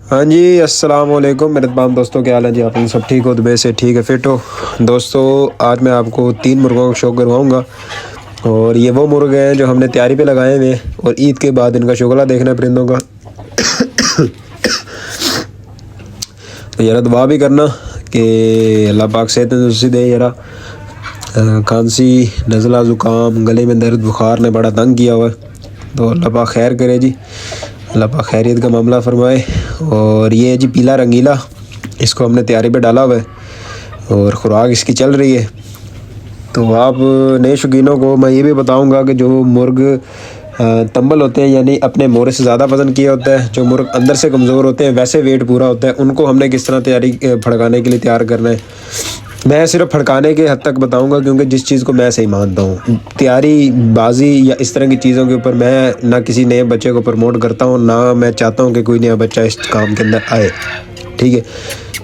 हाँ जी, अस्सलाम वालेकुम मेरे तमाम दोस्तों, क्या हाल है जी। आप सब ठीक हो, दुबई से ठीक है, फिट हो। दोस्तों, आज मैं आपको 3 मुर्गों का शो करवाऊँगा और ये वो मुर्गे हैं जो हमने तैयारी पे लगाए हुए हैं और ईद के बाद इनका शुगला देखना है परिंदों का। तो यारा दुआ भी करना कि अल्लाह पाक सेहत तंदुरुस्ती दे। यारा खांसी, नज़ला, ज़ुकाम, गले में दर्द, बुखार ने बड़ा तंग किया हुआ है, तो अल्लाह पाक खैर करे जी, अल्लाह पाक खैरियत का मामला फरमाए। और ये है जी पीला रंगीला, इसको हमने तैयारी पे डाला हुआ है और ख़ुराक इसकी चल रही है। तो आप नए शौकीनों को मैं ये भी बताऊंगा कि जो मुर्ग तंबल होते हैं, यानी अपने मोरे से ज़्यादा वज़न किया होता है, जो मुर्ग अंदर से कमज़ोर होते हैं वैसे वेट पूरा होता है, उनको हमने किस तरह तैयारी फड़काने के लिए तैयार करना है। मैं सिर्फ फड़काने के हद तक बताऊंगा, क्योंकि जिस चीज़ को मैं सही मानता हूँ, तैयारी बाजी या इस तरह की चीज़ों के ऊपर मैं ना किसी नए बच्चे को प्रमोट करता हूँ, ना मैं चाहता हूँ कि कोई नया बच्चा इस काम के अंदर आए। ठीक है,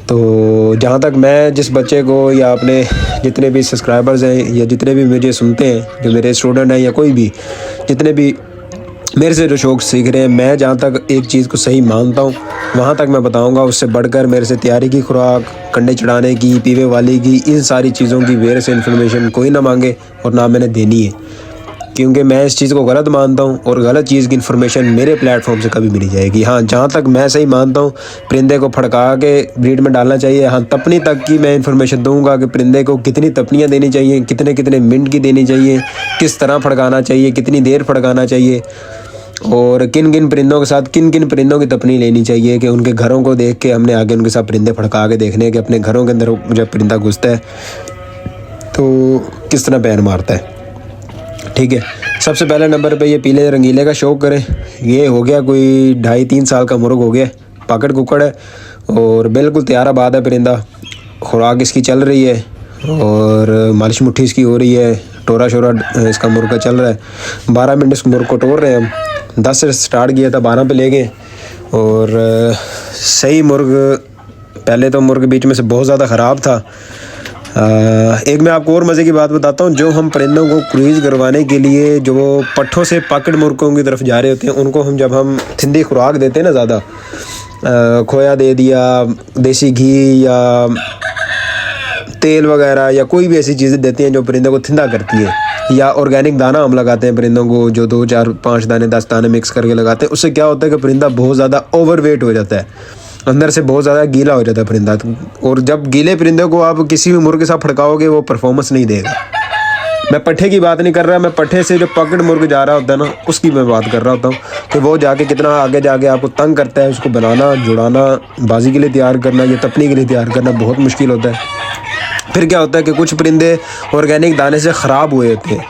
तो जहाँ तक मैं जिस बच्चे को या अपने जितने भी सब्सक्राइबर्स हैं या जितने भी मुझे सुनते हैं, जो मेरे स्टूडेंट हैं या कोई भी जितने भी मेरे से जो शौक़ सीख रहे हैं, मैं जहाँ तक एक चीज़ को सही मानता हूँ वहाँ तक मैं बताऊँगा। उससे बढ़कर मेरे से तैयारी की खुराक, कंडे चढ़ाने की, पीवे वाली की, इन सारी चीज़ों की मेरे से इन्फॉर्मेशन कोई ना मांगे और ना मैंने देनी है, क्योंकि मैं इस चीज़ को गलत मानता हूँ और गलत चीज़ की इन्फॉर्मेशन मेरे प्लेटफॉर्म से कभी मिली जाएगी। हाँ, जहाँ तक मैं सही मानता हूँ परिंदे को फड़का के ब्रीड में डालना चाहिए। हाँ, तपनी तक की मैं इन्फॉर्मेशन दूंगा कि परिंदे को कितनी तपनियाँ देनी चाहिए, कितने कितने मिनट की देनी चाहिए, किस तरह फड़काना चाहिए, कितनी देर फड़काना चाहिए, और किन किन परिंदों के साथ किन किन परिंदों की तपनी लेनी चाहिए, कि उनके घरों को देख के हमने आगे उनके साथ परिंदे फड़का के देखने हैं कि अपने घरों के अंदर जब परिंदा घुसता है तो किस तरह पैर मारता है। ठीक है, सबसे पहले नंबर पे ये पीले रंगीले का शौक़ करें। ये हो गया कोई 2.5-3 साल का मुर्ग हो गया, पाकट कुकड़ है और बिल्कुल तैयार आबाद है परिंदा। खुराक इसकी चल रही है और मालिश मुट्ठी इसकी हो रही है, टोरा शोरा इसका मुर्गा चल रहा है। 12 मिनट इस मुर्ग को टोर रहे हैं हम, 10 से स्टार्ट किया था, 12 पे ले गए। और सही मुर्ग, पहले तो मुर्ग बीच में से बहुत ज़्यादा ख़राब था। एक मैं आपको और मज़े की बात बताता हूँ, जो हम परिंदों को क्रूज़ करवाने के लिए जो पट्ठों से पाकट मुर्गों की तरफ जा रहे होते हैं, उनको जब हम थिंदी खुराक देते हैं ना, ज़्यादा खोया दे दिया, देसी घी या तेल वगैरह या कोई भी ऐसी चीज़ें देती हैं जो परिंदे को थिंदा करती है, या ऑर्गेनिक दाना हम लगाते हैं परिंदों को, जो 2, 4, 5 दाने 10 दाने मिक्स करके लगाते हैं, उससे क्या होता है कि परिंदा बहुत ज़्यादा ओवरवेट हो जाता है, अंदर से बहुत ज़्यादा गीला हो जाता है परिंदा। और जब गीले परिंदे को आप किसी भी मुर्गे के साथ फड़काओगे वो परफॉर्मेंस नहीं देगा। मैं पट्ठे की बात नहीं कर रहा, मैं पट्ठे से जो पकड़ मुर्ग जा रहा होता है ना, उसकी मैं बात कर रहा होता हूँ कि वो जाके कितना आगे जाके आपको तंग करता है। उसको बनाना, जुड़ाना, बाजी के लिए तैयार करना या तपनी के लिए तैयार करना बहुत मुश्किल होता है। फिर क्या होता है कि कुछ परिंदे ऑर्गेनिक दाने से ख़राब हुए होते हैं,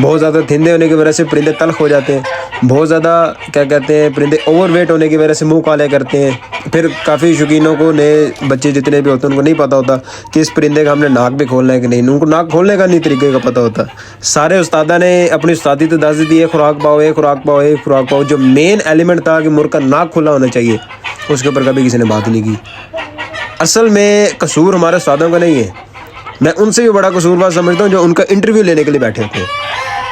बहुत ज़्यादा थिंदे होने की वजह से परिंदे तल्ख हो जाते हैं, बहुत ज़्यादा क्या कहते हैं परिंदे ओवरवेट होने की वजह से मुंह काले करते हैं। फिर काफ़ी शौकीनों को, नए बच्चे जितने भी होते हैं, उनको नहीं पता होता कि इस परिंदे का हमने नाक भी खोलना है कि नहीं। उनको नाक खोलने का नहीं तरीके का पता होता। सारे उस्तादा ने अपनी उस्तादी तो दस दी है, खुराक पाओ, एक खुराक पाओ, एक खुराक पाओ, जो मेन एलिमेंट था कि मुर्ग का नाक खुला होना चाहिए, उसके ऊपर कभी किसी ने बात नहीं की। असल में कसूर हमारे उस्तादों का नहीं है, मैं उनसे भी बड़ा कसूरवार समझता हूँ जो उनका इंटरव्यू लेने के लिए बैठे होते हैं।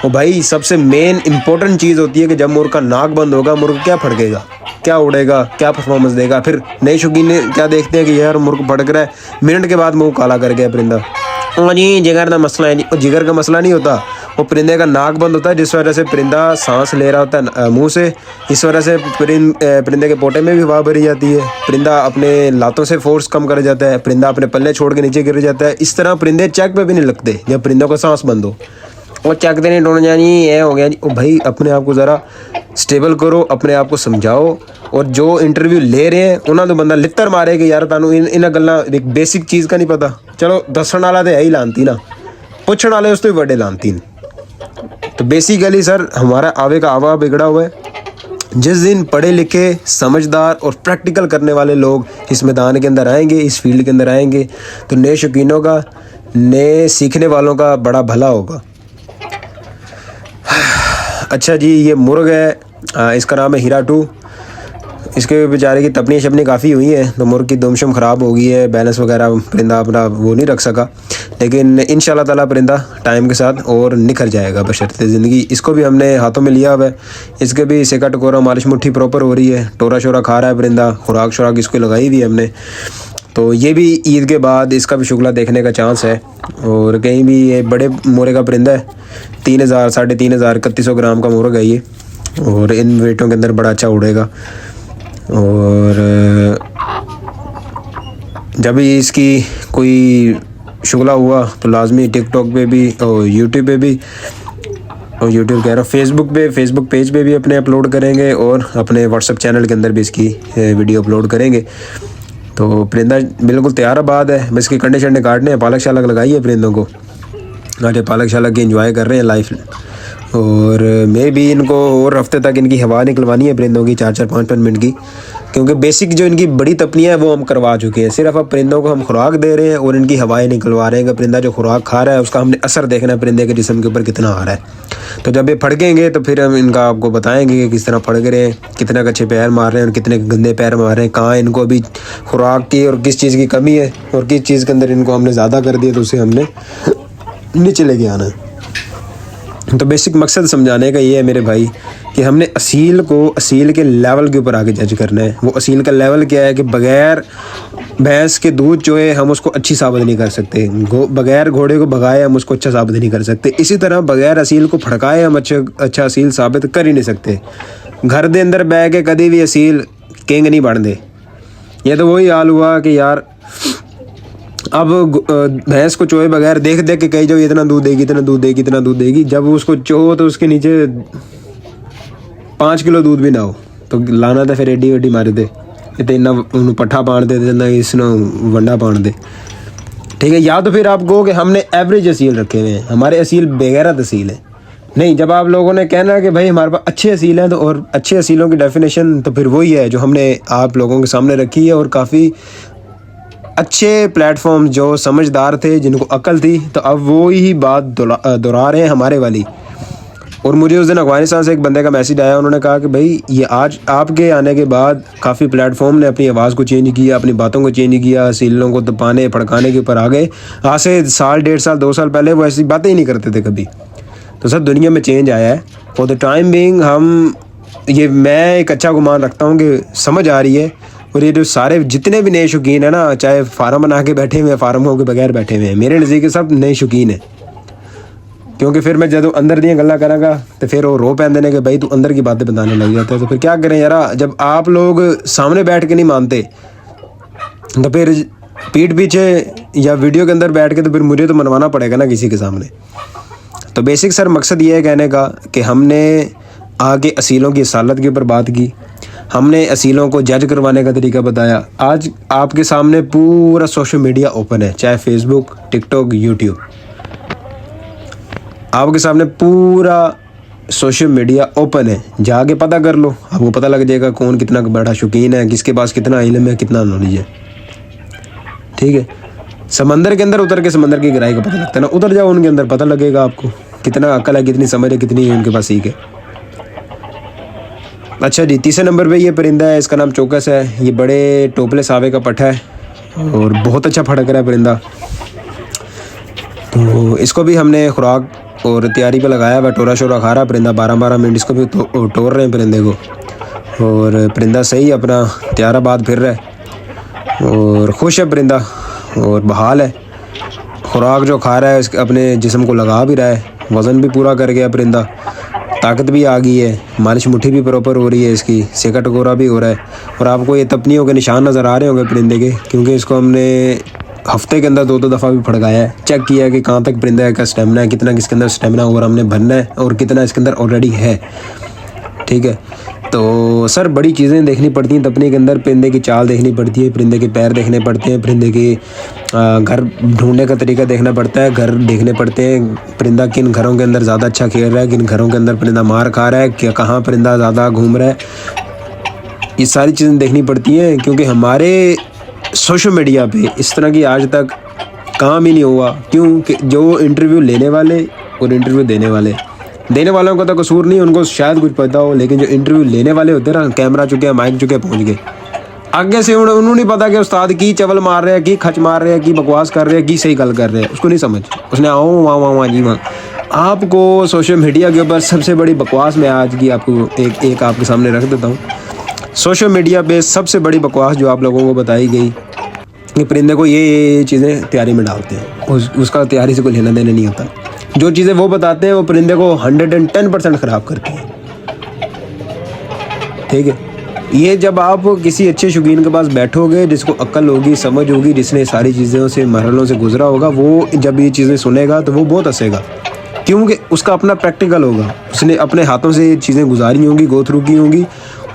और भाई सबसे मेन इंपॉर्टेंट चीज़ होती है कि जब मुर्ग का नाक बंद होगा, मुर्ग क्या फड़केगा, क्या उड़ेगा, क्या परफॉर्मेंस देगा। फिर नए शौकीन क्या देखते हैं कि यार मुर्ग फड़क रहा है, मिनट के बाद मुंह काला कर गया परिंदा, और जी जिगर का मसला है जी। और जिगर का मसला नहीं होता, वो परिंदे का नाक बंद होता है, जिस वजह से परिंदा सांस ले रहा होता है मुंह से, इस वजह से परिंदे के पोटे में भी हवा भरी जाती है, परिंदा अपने लातों से फोर्स कम कर जाता है, परिंदा अपने पल्ले छोड़ के नीचे गिर जाता है। इस तरह परिंदे चेक पे भी नहीं लगते जब परिंदों का सांस बंद हो, और चकते नहीं टूट जानी, ये हो गया जी। ओ भाई अपने आप को ज़रा स्टेबल करो, अपने आप को समझाओ। और जो इंटरव्यू ले रहे हैं उन्होंने तो बंदा लित्तर मारे कि यार तानू इन गल्लां एक बेसिक चीज़ का नहीं पता। चलो दसन वाला तो है ही लानती ना, पुछण वाले उस तो भी बड़े लानती। तो बेसिकली सर हमारा आवे का आवा बिगड़ा हुआ है। जिस दिन पढ़े लिखे, समझदार और प्रैक्टिकल करने वाले लोग इस मैदान के अंदर आएंगे, इस फील्ड के अंदर आएंगे, तो नए शौकीनों का, नए सीखने वालों का बड़ा भला होगा। अच्छा जी, ये मुर्ग है, इसका नाम है हीरा 2। इसके बेचारे की तपनी शपनी काफ़ी हुई है, तो मुर्ग की दुमशम ख़राब हो गई है, बैलेंस वगैरह परिंदा अपना वो नहीं रख सका। लेकिन इंशाल्लाह ताला परिंदा टाइम के साथ और निखर जाएगा बशर्ते ज़िंदगी। इसको भी हमने हाथों में लिया हुआ है, इसके भी सेका टकोरा मालिश मुट्ठी प्रॉपर हो रही है, टोरा शोरा खा रहा है परिंदा, खुराक शुराक इसको लगाई हुई है हमने। तो ये भी ईद के बाद इसका भी शुगला देखने का चांस है। और कहीं भी ये बड़े मोरे का परिंदा है, 3000 3,500 3100 ग्राम का मुर्ग है ये, और इन वेटों के अंदर बड़ा अच्छा उड़ेगा। और जब भी इसकी कोई शुगला हुआ तो लाजमी टिकटॉक पे भी और यूट्यूब पे भी, और यूट्यूब कह रहा हूँ फेसबुक पेज पे भी अपने अपलोड करेंगे, और अपने व्हाट्सएप चैनल के अंदर भी इसकी वीडियो अपलोड करेंगे। तो परिंदा बिल्कुल तैयाराबाद है, बस इसकी कंडे शंडे काटने हैं, पालक शालक लगाई है परिंदों को, आज पालक शालक की एंजॉय कर रहे हैं लाइफ। और मैं भी इनको और हफ्ते तक इनकी हवा निकलवानी है परिंदों की 4-4 5-5 मिनट की, क्योंकि बेसिक जो इनकी बड़ी तपनियाँ है वो हम करवा चुके हैं। सिर्फ अब परिंदों को हम खुराक दे रहे हैं और इनकी हवाएं निकलवा रहे हैं कि परिंदा जो खुराक खा रहा है उसका हमने असर देखना है परिंदे के जिस्म के ऊपर कितना आ रहा है। तो जब ये फड़केंगे तो फिर हम इनका आपको बताएंगे कि किस तरह फड़क रहे हैं, कितने अच्छे पैर मार रहे हैं और कितने गंदे पैर मार रहे हैं, कहाँ इनको अभी खुराक की और किस चीज़ की कमी है, और किस चीज़ के अंदर इनको हमने ज़्यादा कर दिया तो उसे हमने नीचे लेके आना है। तो बेसिक मकसद समझाने का ये है मेरे भाई कि हमने असील को असील के लेवल के ऊपर आगे जज करना है। वो असील का लेवल क्या है कि बग़ैर भैंस के दूध जो है हम उसको अच्छी साबित नहीं कर सकते, बग़ैर घोड़े को भगाए हम उसको अच्छा साबित नहीं कर सकते। इसी तरह बग़ैर असील को फड़काए हम अच्छा असील साबित कर ही नहीं सकते। घर के अंदर बह के कभी भी असील किंग नहीं बढ़ते। ये तो वही हाल हुआ कि यार अब भैंस को चोए बगैर देख देख के कही जाओ इतना दूध देगी इतना दूध देगी इतना दूध देगी, जब उसको चो तो उसके नीचे 5 किलो दूध भी ना हो तो लाना तो फिर एडी वेडी मार दे, तो इन्ना उन्होंने पट्ठा पान दे ना इसनो वंडा पान दे। ठीक है, या तो फिर आप कहो कि हमने एवरेज असील रखे हुए हैं, हमारे असील बेगैरत असील है। नहीं, जब आप लोगों ने कहना कि भाई हमारे पास अच्छे असील हैं, तो और अच्छे असीलों की डेफिनेशन तो फिर वही है जो हमने आप लोगों के सामने रखी है। और काफ़ी अच्छे प्लेटफॉर्म जो समझदार थे, जिनको अकल थी, तो अब वो ही बात दोहरा रहे हैं हमारे वाली। और मुझे उस दिन अफगानिस्तान से एक बंदे का मैसेज आया, उन्होंने कहा कि भाई ये आज आपके आने के बाद काफ़ी प्लेटफॉर्म ने अपनी आवाज़ को चेंज किया, अपनी बातों को चेंज किया, असीलों को दबाने भड़काने के ऊपर आ गए। आज से 1.5 साल 2 साल पहले वो ऐसी बातें ही नहीं करते थे कभी। तो सब दुनिया में चेंज आया है। फॉर द टाइम बीइंग मैं एक अच्छा गुमान रखता हूँ कि समझ आ रही है। और ये जो सारे जितने भी नए शौकीन हैं ना, चाहे फार्म बना के बैठे हुए हैं, फार्म हो के बगैर बैठे हुए हैं, मेरे नज़दीक सब नए शौकीन हैं। क्योंकि फिर मैं जब अंदर दियाँ गल्ला कराँगा तो फिर वो रो पैंदे ने कि भाई तू अंदर की बातें बताने लग जाता है। तो फिर क्या करें यार, जब आप लोग सामने बैठ के नहीं मानते तो फिर पीठ पीछे या वीडियो के अंदर बैठ के तो फिर मुझे तो मनवाना पड़ेगा ना किसी के सामने। तो बेसिक सर मकसद ये है कहने का कि हमने आगे असीलों की असालत के ऊपर बात की, हमने असीलों को जज करवाने का तरीका बताया। आज आपके सामने पूरा सोशल मीडिया ओपन है, चाहे फेसबुक, टिकटॉक, यूट्यूब, आपके सामने पूरा सोशल मीडिया ओपन है। जाके पता कर लो, आपको पता लग जाएगा कौन कितना बड़ा शौकीन है, किसके पास कितना इल्म है, कितना नॉलेज है। ठीक है, समंदर के अंदर उतर के समंदर की गहराई का पता लगता है ना, उतर जाओ उनके अंदर, पता लगेगा आपको कितना अकल है, कितनी समझ है, कितनी उनके पास सीख है। अच्छा जी, तीसरे नंबर पे ये परिंदा है, इसका नाम चौकस है। ये बड़े टोपले सावे का पट्टा है और बहुत अच्छा फड़क रहा है परिंदा। तो इसको भी हमने खुराक और तैयारी पे लगाया हुआ, टोरा शोरा खा रहा है परिंदा, 12-12 मिनट इसको भी टोर रहे हैं परिंदे को। और परिंदा सही अपना तैयाराबाद फिर रहा है और खुश है परिंदा और बहाल है। खुराक जो खा रहा है इसके अपने जिस्म को लगा भी रहा है, वज़न भी पूरा कर गया परिंदा, ताकत भी आ गई है, मालिश मुट्ठी भी प्रॉपर हो रही है, इसकी सेका टकोरा भी हो रहा है। और आपको ये तपनियों के निशान नज़र आ रहे होंगे परिंदे के, क्योंकि इसको हमने हफ्ते के अंदर 2-2 दफ़ा भी फड़काया है, चेक किया है कि कहाँ तक परिंदा का स्टेमिना है, कितना किसके अंदर स्टेमिना और हमने भरना है और कितना इसके अंदर ऑलरेडी है। ठीक है, तो सर बड़ी चीज़ें देखनी पड़ती हैं तपने के अंदर, परिंदे की चाल देखनी पड़ती है, परिंदे के पैर देखने पड़ते हैं, परिंदे के घर ढूंढने का तरीका देखना पड़ता है, घर देखने पड़ते हैं, परिंदा किन घरों के अंदर ज़्यादा अच्छा खेल रहा है, किन घरों के अंदर परिंदा मार खा रहा है, क्या कहाँ परिंदा ज़्यादा घूम रहा है, ये सारी चीज़ें देखनी पड़ती हैं। क्योंकि हमारे सोशल मीडिया पे इस तरह की आज तक काम ही नहीं हुआ। क्यों कि जो इंटरव्यू लेने वाले और इंटरव्यू देने वाले देने वालों का तो कसूर नहीं, उनको शायद कुछ पता हो, लेकिन जो इंटरव्यू लेने वाले होते हैं ना, कैमरा चुके हैं, माइक चुके, पहुँच गए आगे से, उन्होंने नहीं पता कि उस्ताद की चवल मार रहे हैं, की खच मार रहे हैं, की बकवास कर रहे हैं, की सही गल कर रहे हैं, उसको नहीं समझ। उसने आओ वहाँ वहाँ वहाँ जी वहाँ। आपको सोशल मीडिया के ऊपर सबसे बड़ी बकवास मैं आज की आपको एक आपके सामने रख देता हूँ। सोशल मीडिया पे सबसे बड़ी बकवास जो आप लोगों को बताई गई कि परिंदे को ये चीज़ें तैयारी में डालते हैं, उसका तैयारी से कोई लेना देना नहीं होता। जो चीज़ें वो बताते हैं वो परिंदे को 110% ख़राब करती हैं, ठीक है। ये जब आप किसी अच्छे शौकीन के पास बैठोगे, जिसको अक्ल होगी, समझ होगी, जिसने सारी चीज़ों से मरहलों से गुजरा होगा, वो जब ये चीज़ें सुनेगा तो वो बहुत हंसेगा, क्योंकि उसका अपना प्रैक्टिकल होगा, उसने अपने हाथों से ये चीज़ें गुजारी होंगी, गो थ्रू की होंगी,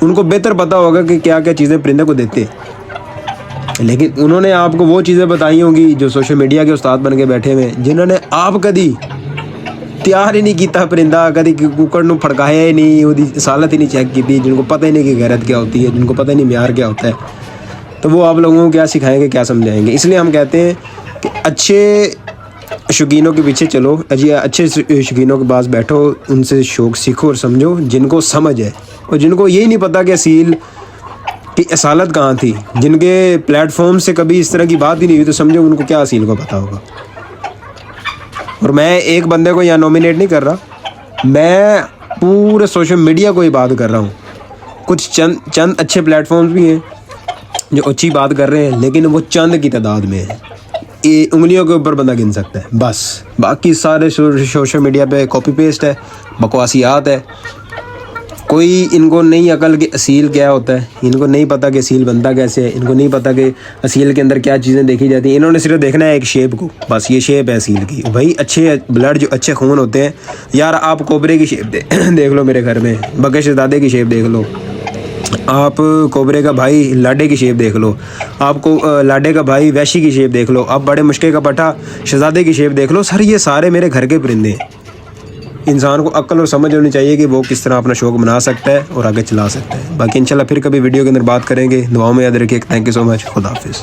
उनको बेहतर पता होगा कि क्या क्या चीज़ें परिंदे को देते। लेकिन उन्होंने आपको वो चीज़ें बताई होंगी जो सोशल मीडिया के उस्ताद बन के बैठे हुए, जिन्होंने आप कभी तैयार ही नहीं किया परिंदा, कभी कुकड़ ਨੂੰ फड़काया ही नहीं, उसकी सालत ही नहीं चेक की थी, जिनको पता ही नहीं कि गैरत क्या होती है, जिनको पता ही नहीं म्यार क्या होता है, तो वो आप लोगों को क्या सिखाएंगे, क्या समझाएंगे। इसलिए हम कहते हैं कि अच्छे शौकीनों के पीछे चलो, अच्छे शौकीनों के पास बैठो, उनसे शौक सीखो और समझो, जिनको समझ है, और जिनको यही नहीं पता कि असील की असालत कहाँ थी, जिनके प्लेटफॉर्म से कभी इस तरह की बात ही नहीं हुई, तो समझो उनको क्या असील को पता होगा। और मैं एक बंदे को यहाँ नॉमिनेट नहीं कर रहा, मैं पूरे सोशल मीडिया को ही बात कर रहा हूँ। कुछ चंद अच्छे प्लेटफॉर्म्स भी हैं जो अच्छी बात कर रहे हैं, लेकिन वो चंद की तादाद में है, ये उंगलियों के ऊपर बंदा गिन सकता है बस। बाकी सारे सोशल मीडिया पे कॉपी पेस्ट है, बकवासियात है, कोई इनको नहीं अकल कि असील क्या होता है, इनको नहीं पता कि असील बनता कैसे है, इनको नहीं पता कि असील के अंदर क्या चीज़ें देखी जाती हैं। इन्होंने सिर्फ देखना है एक शेप को, बस ये शेप है असील की। भाई अच्छे ब्लड जो अच्छे खून होते हैं यार, आप कोबरे की शेप देख लो, मेरे घर में बगे शहजादे की शेप देख लो, आप कोबरे का भाई लाडे की शेप देख लो, आपको लाडे का भाई वैशी की शेप देख लो, आप बड़े मुश्के का पट्टा शहजादे की शेप देख लो। सर ये सारे मेरे घर के परिंदे हैं। इंसान को अक्ल और समझ होनी चाहिए कि वो किस तरह अपना शौक बना सकता है और आगे चला सकता है। बाकी इंशाल्लाह फिर कभी वीडियो के अंदर बात करेंगे। दुआओं में याद रखिए। Thank you so much. खुदा हाफिज़।